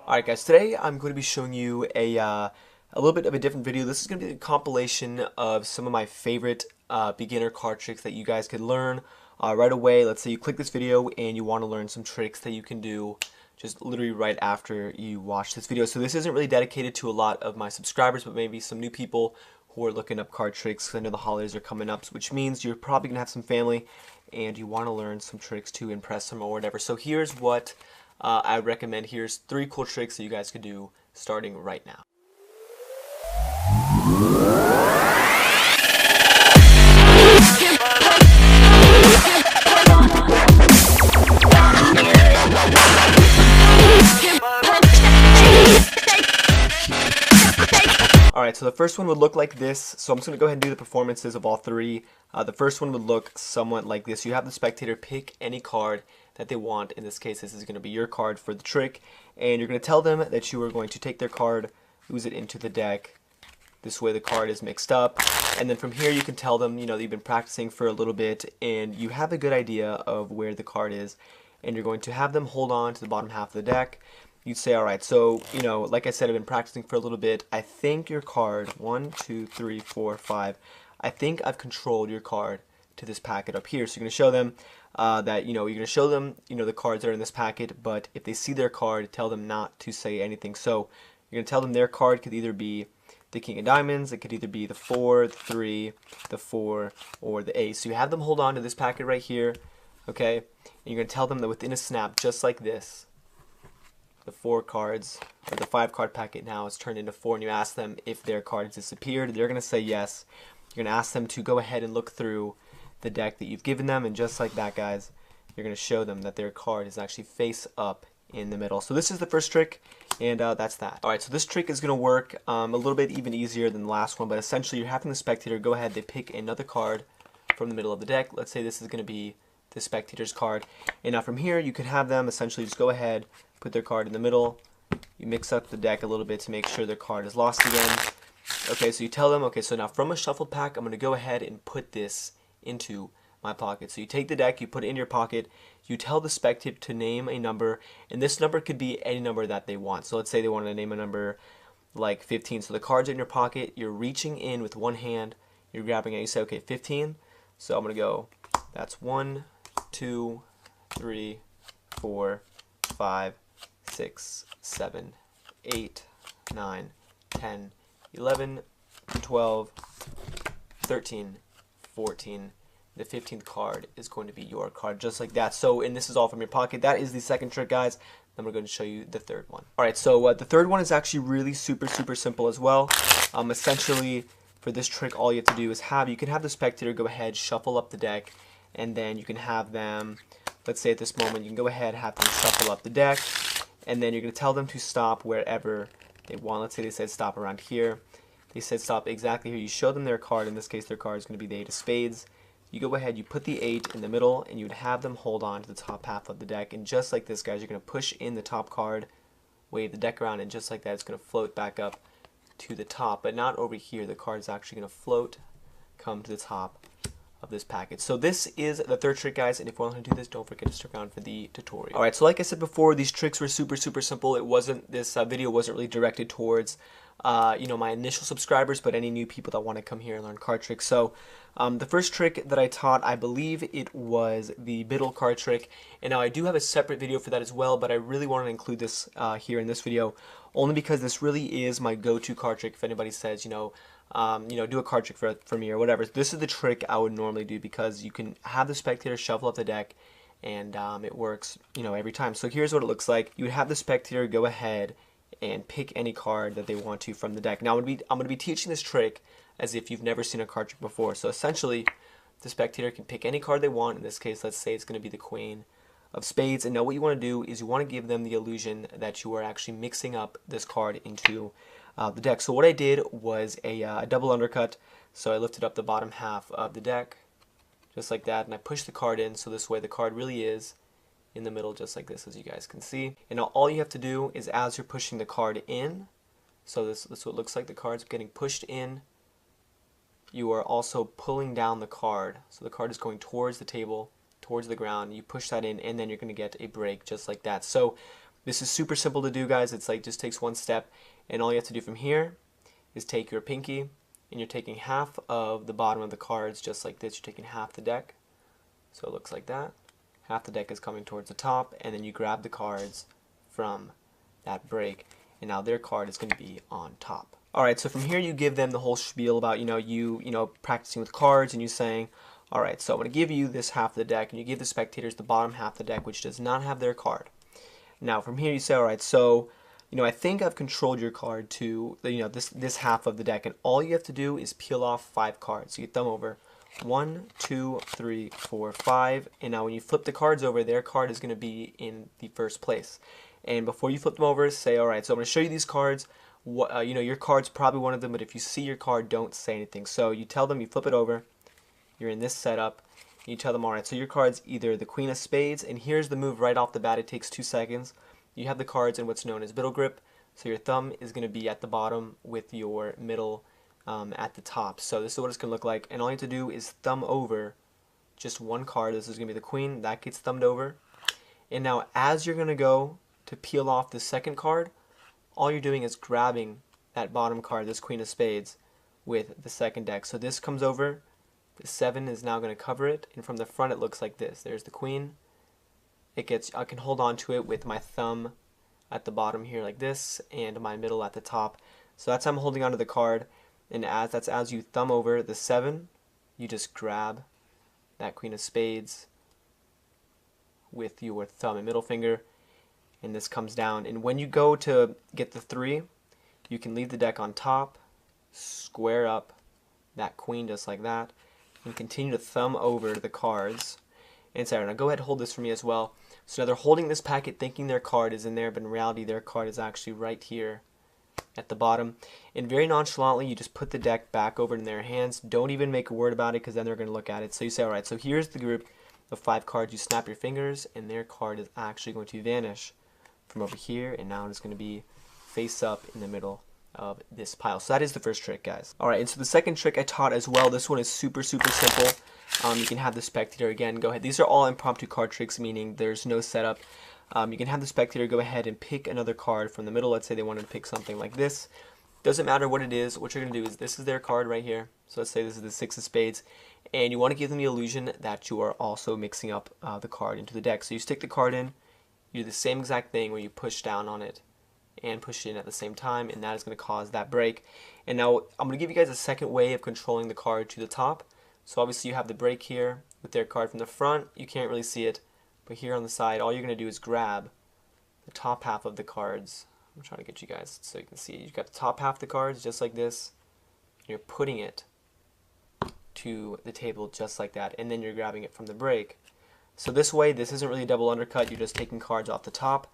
Alright guys, today I'm going to be showing you a little bit of a different video. This is going to be a compilation of some of my favorite beginner card tricks that you guys can learn right away. Let's say you click this video and you want to learn some tricks that you can do just literally right after you watch this video. So this isn't really dedicated to a lot of my subscribers, but maybe some new people who are looking up card tricks because I know the holidays are coming up, which means you're probably going to have some family and you want to learn some tricks to impress them or whatever. So here's what I recommend. Here's 3 cool tricks that you guys could do starting right now. Alright, so the first one would look like this. So I'm just going to go ahead and do the performances of all 3. The first one would look somewhat like this. You have the spectator pick any card that they want. In this case, this is going to be your card for the trick. And you're going to tell them that you are going to take their card, lose it into the deck. This way the card is mixed up. And then from here you can tell them, that you've been practicing for a little bit and you have a good idea of where the card is. And you're going to have them hold on to the bottom half of the deck. You'd say, alright, so, like I said, I've been practicing for a little bit. I think your card, 1, 2, 3, 4, 5, I think I've controlled your card to this packet up here. So you're going to show them that, you're going to show them, the cards that are in this packet, but if they see their card, tell them not to say anything. So you're going to tell them their card could either be the King of Diamonds, it could either be the 4, the 3, the 4, or the Ace. So you have them hold on to this packet right here, okay? And you're going to tell them that within a snap, just like this, the 4 cards, or the 5 card packet now is turned into 4, and you ask them if their card has disappeared. They're going to say yes. You're going to ask them to go ahead and look through the deck that you've given them, and just like that, guys, you're going to show them that their card is actually face up in the middle. So this is the first trick, and that's that. Alright, so this trick is going to work a little bit even easier than the last one, but essentially you're having the spectator go ahead, they pick another card from the middle of the deck. Let's say this is going to be the spectator's card, and now from here you could have them essentially just go ahead, put their card in the middle, you mix up the deck a little bit to make sure their card is lost again. Okay, so you tell them, okay, so now from a shuffled pack, I'm going to go ahead and put this into my pocket. So you take the deck, you put it in your pocket, you tell the spectator to name a number, and this number could be any number that they want. So let's say they want to name a number like 15. So the card's in your pocket, you're reaching in with one hand, you're grabbing it, you say, okay, 15. So I'm going to go, that's 1, 2, 3, 4, 5, 6, 7, 8, 9, 10, 11, 12, 13, 14. The 15th card is going to be your card, just like that. So, and this is all from your pocket. That is the second trick, guys. Then we're going to show you the third one. Alright, so the third one is actually really super simple as well. Essentially, for this trick, all you have to do is you can have the spectator go ahead, shuffle up the deck, and then you can have them, let's say at this moment, you can go ahead, have them shuffle up the deck, and then you're going to tell them to stop wherever they want. Let's say they said stop around here. They said stop exactly here. You show them their card. In this case, their card is going to be the 8 of spades. You go ahead, you put the 8 in the middle, and you'd have them hold on to the top half of the deck. And just like this, guys, you're going to push in the top card, wave the deck around, and just like that, it's going to float back up to the top. But not over here. The card is actually going to float, come to the top of this packet. So this is the third trick, guys, and if you want to do this, don't forget to stick around for the tutorial. Alright, so like I said before, these tricks were super simple. This video wasn't really directed towards my initial subscribers, but any new people that want to come here and learn card tricks. So the first trick that I taught, I believe it was the middle card trick, and now I do have a separate video for that as well, but I really wanted to include this here in this video, only because this really is my go-to card trick. If anybody says, do a card trick for me or whatever, this is the trick I would normally do, because you can have the spectator shuffle up the deck, and it works, every time. So here's what it looks like. You would have the spectator go ahead and pick any card that they want to from the deck. Now I'm going to be teaching this trick as if you've never seen a card trick before. So essentially, the spectator can pick any card they want. In this case, let's say it's going to be the Queen of Spades. And now what you want to do is you want to give them the illusion that you are actually mixing up this card into the deck. So what I did was a double undercut. So I lifted up the bottom half of the deck, just like that, and I pushed the card in, so this way the card really is in the middle, just like this, as you guys can see. And now all you have to do is, as you're pushing the card in, so this is what it looks like, the card's getting pushed in, you are also pulling down the card, so the card is going towards the table, towards the ground, you push that in, and then you're going to get a break just like that. So This is super simple to do, guys. It's like just takes one step, and all you have to do from here is take your pinky, and you're taking half of the bottom of the cards just like this. You're taking half the deck, so it looks like that. Half the deck is coming towards the top, and then you grab the cards from that break, and now their card is going to be on top. Alright, so from here you give them the whole spiel about, you practicing with cards, and you saying, alright, so I'm going to give you this half of the deck, and you give the spectators the bottom half of the deck, which does not have their card. Now from here you say, alright, so, I think I've controlled your card to, this half of the deck, and all you have to do is peel off 5 cards. So you thumb over 1, 2, 3, 4, 5, and now when you flip the cards over, their card is going to be in the first place. And before you flip them over, say, alright, so I'm going to show you these cards. Your card's probably one of them, but if you see your card, don't say anything. So you tell them, you flip it over, you're in this setup, and you tell them, alright, so your card's either the Queen of Spades, and here's the move right off the bat. It takes 2 seconds. You have the cards in what's known as middle grip, so your thumb is going to be at the bottom with your middle at the top. So this is what it's going to look like, and all you have to do is thumb over just one card. This is going to be the Queen. That gets thumbed over, and now as you're going to go to peel off the second card, all you're doing is grabbing that bottom card, this Queen of Spades, with the second deck. So this comes over, the 7 is now going to cover it, and from the front it looks like this. There's the Queen. I can hold on to it with my thumb at the bottom here like this, and my middle at the top. So that's how I'm holding onto the card, and as you thumb over the 7, you just grab that Queen of Spades with your thumb and middle finger, and this comes down. And when you go to get the 3, you can leave the deck on top, square up that Queen just like that, and continue to thumb over the cards. And say, now go ahead and hold this for me as well. So now they're holding this packet thinking their card is in there, but in reality their card is actually right here at the bottom. And very nonchalantly you just put the deck back over in their hands. Don't even make a word about it, because then they're going to look at it. So you say, alright, so here's the group of 5 cards. You snap your fingers, and their card is actually going to vanish from over here, and now it's going to be face up in the middle of this pile. So that is the first trick, guys. Alright, and so the second trick I taught as well. This one is super simple. You can have the spectator, again, go ahead. These are all impromptu card tricks, meaning there's no setup. You can have the spectator go ahead and pick another card from the middle. Let's say they wanted to pick something like this. Doesn't matter what it is. What you're going to do is, this is their card right here. So let's say this is the 6 of Spades. And you want to give them the illusion that you are also mixing up the card into the deck. So you stick the card in. You do the same exact thing where you push down on it and push it in at the same time, and that is going to cause that break. And now I'm going to give you guys a second way of controlling the card to the top. So obviously you have the break here with their card from the front. You can't really see it, but here on the side, all you're going to do is grab the top half of the cards. I'm trying to get you guys so you can see. You've got the top half of the cards just like this. You're putting it to the table just like that, and then you're grabbing it from the break. So this way, this isn't really a double undercut. You're just taking cards off the top.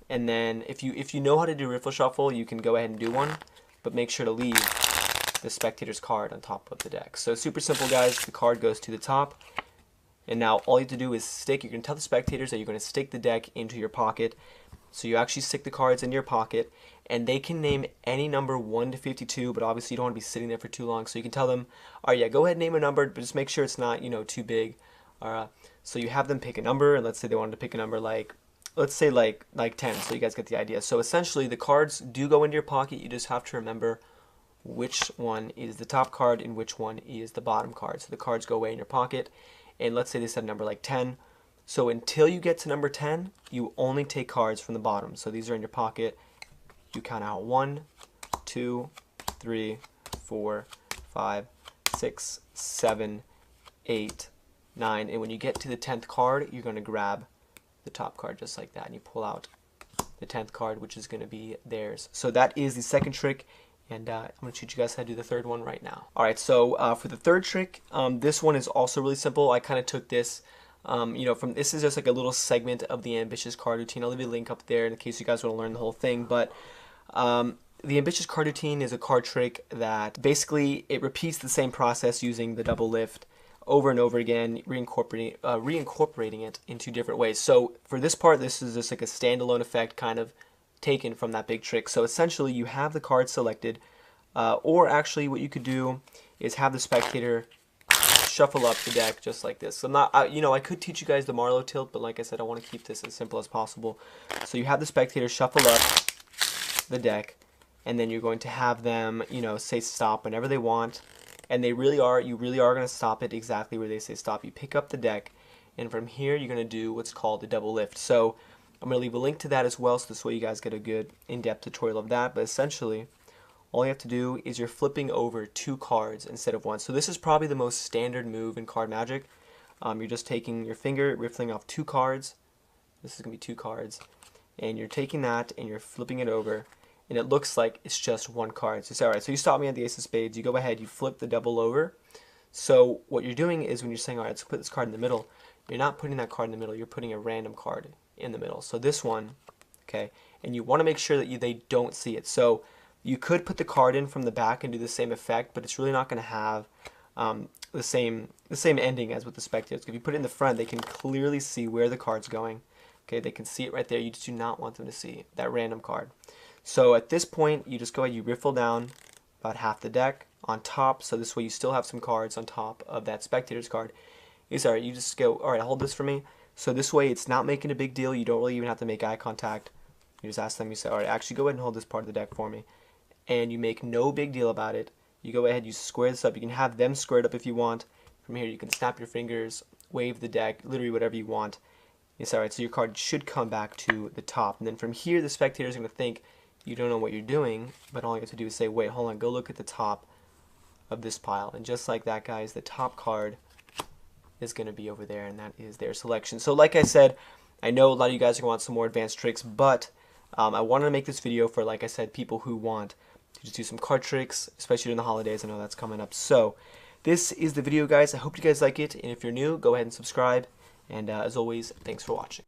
And then if you know how to do riffle shuffle, you can go ahead and do one, but make sure to leave the spectator's card on top of the deck. So super simple, guys. The card goes to the top, and now all you have to do is you can tell the spectators that you're going to stick the deck into your pocket. So you actually stick the cards in your pocket, and they can name any number 1 to 52, but obviously you don't want to be sitting there for too long. So you can tell them, all right, yeah, go ahead and name a number, but just make sure it's not, too big. So you have them pick a number, and let's say they wanted to pick a number like, let's say like 10, so you guys get the idea. So essentially the cards do go into your pocket. You just have to remember which one is the top card and which one is the bottom card. So the cards go away in your pocket, and let's say they said number like 10. So until you get to number 10, you only take cards from the bottom. So these are in your pocket. You count out 1, 2, 3, 4, 5, 6, 7, 8, 9. And when you get to the 10th card, you're going to grab the top card just like that, and you pull out the 10th card, which is going to be theirs. So that is the second trick, and I'm going to teach you guys how to do the third one right now. Alright, so for the third trick, this one is also really simple. I kind of took this from this is just like a little segment of the ambitious card routine. I'll leave a link up there in case you guys want to learn the whole thing. But the ambitious card routine is a card trick that basically it repeats the same process using the double lift over and over again, reincorporating it into different ways. So for this part, this is just like a standalone effect kind of taken from that big trick. So essentially you have the card selected, or actually what you could do is have the spectator shuffle up the deck just like this. So I'm not, you know, I could teach you guys the Marlowe tilt, but like I said, I want to keep this as simple as possible. So you have the spectators shuffle up the deck, and then you're going to have them, you know, say stop whenever they want, and you really are going to stop it exactly where they say stop. You pick up the deck, and from here you're going to do what's called the double lift. So I'm going to leave a link to that as well, so this way you guys get a good in-depth tutorial of that. But essentially, all you have to do is you're flipping over 2 cards instead of 1. So this is probably the most standard move in card magic. You're just taking your finger, riffling off 2 cards. This is going to be 2 cards. And you're taking that and you're flipping it over. And it looks like it's just 1 card. So you say, alright, so you stop me at the ace of spades. You go ahead, you flip the double over. So what you're doing is when you're saying, alright, let's put this card in the middle, you're not putting that card in the middle. You're putting a random card in the middle. So this one, okay, and you want to make sure that they don't see it. So you could put the card in from the back and do the same effect, but it's really not going to have the same ending as with the spectators. If you put it in the front, they can clearly see where the card's going. Okay, they can see it right there. You just do not want them to see that random card. So at this point, you just go ahead, you riffle down about half the deck on top, so this way you still have some cards on top of that spectator's card. Alright, you just go, alright, hold this for me. So this way it's not making a big deal. You don't really even have to make eye contact. You just ask them, you say, alright, actually go ahead and hold this part of the deck for me. And you make no big deal about it. You go ahead, you square this up. You can have them squared up if you want. From here you can snap your fingers, wave the deck, literally whatever you want. It's alright, so your card should come back to the top. And then from here the spectator is going to think you don't know what you're doing, but all you have to do is say, wait, hold on, go look at the top of this pile. And just like that, guys, the top card is going to be over there, and that is their selection. So like I said, I know a lot of you guys are going to want some more advanced tricks, but I wanted to make this video for, like I said, people who want to just do some card tricks, especially during the holidays. I know that's coming up. So this is the video, guys. I hope you guys like it, and if you're new, go ahead and subscribe. And as always, thanks for watching.